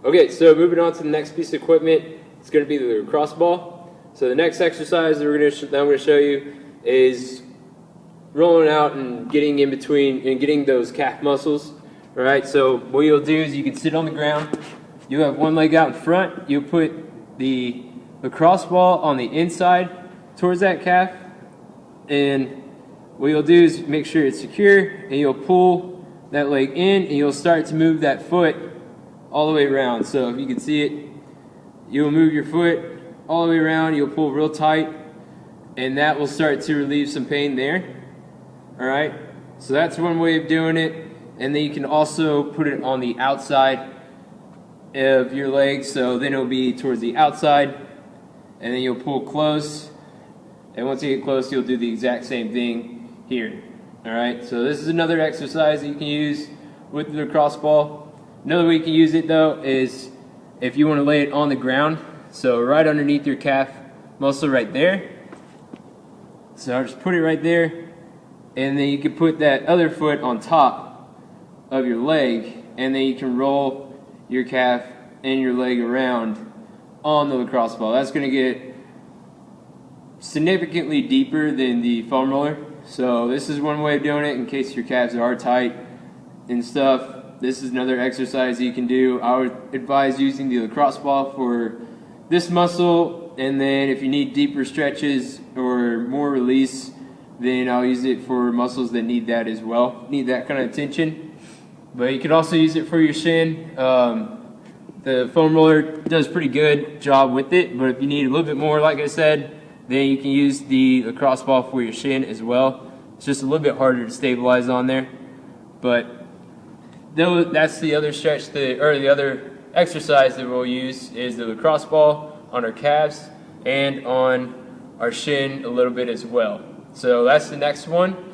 Okay, so moving on to the next piece of equipment, it's going to be the lacrosse ball. So the next exercise that I'm going to show you is rolling out and getting in between and getting those calf muscles. All right, so what you'll do is you can sit on the ground. You'll have one leg out in front. You'll put the lacrosse ball on the inside towards that calf, and what you'll do is make sure it's secure, and you'll pull that leg in, and you'll start to move that foot all the way around. So if you can see it, you'll move your foot all the way around. You'll pull real tight, and that will start to relieve some pain there. All right, so that's one way of doing it. And then you can also put it on the outside of your leg, so then it'll be towards the outside, and then you'll pull close, and once you get close, you'll do the exact same thing here. All right, so this is another exercise that you can use with the lacrosse ball. Another way you can use it though is if you want to lay it on the ground, so right underneath your calf muscle right there. So I'll just put it right there, and then you can put that other foot on top of your leg, and then you can roll your calf and your leg around on the lacrosse ball. That's going to get significantly deeper than the foam roller. So this is one way of doing it in case your calves are tight and stuff. This is another exercise you can do. I would advise using the lacrosse ball for this muscle, and then if you need deeper stretches or more release, then I'll use it for muscles that need that as well, need that kind of tension. But you could also use it for your shin. The foam roller does a pretty good job with it, but if you need a little bit more, like I said, then you can use the lacrosse ball for your shin as well. It's just a little bit harder to stabilize on there. But that's the other stretch, or the other exercise that we'll use is the lacrosse ball on our calves and on our shin a little bit as well. So that's the next one.